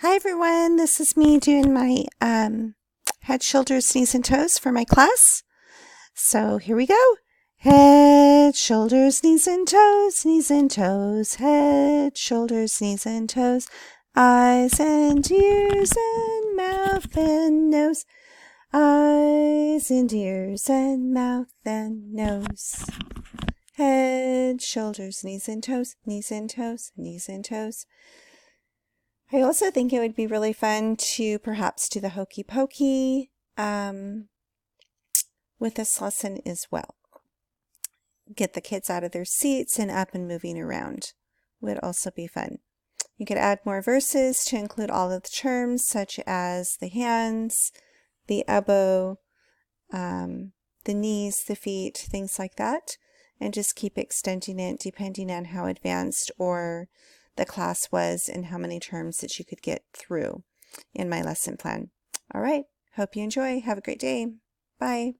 Hi everyone, this is me doing my head, shoulders, knees, and toes for my class. So here we go. Head, shoulders, knees and toes, head, shoulders, knees and toes, eyes and ears and mouth and nose, eyes and ears and mouth and nose. Head, shoulders, knees and toes, knees and toes, knees and toes. I also think it would be really fun to perhaps do the hokey pokey with this lesson as well. Get the kids out of their seats and up and moving around would also be fun. You could add more verses to include all of the terms such as the hands, the elbow, the knees, the feet, things like that, and just keep extending it depending on how advanced or the class was and how many terms that you could get through in my lesson plan. All right, hope you enjoy. Have a great day. Bye.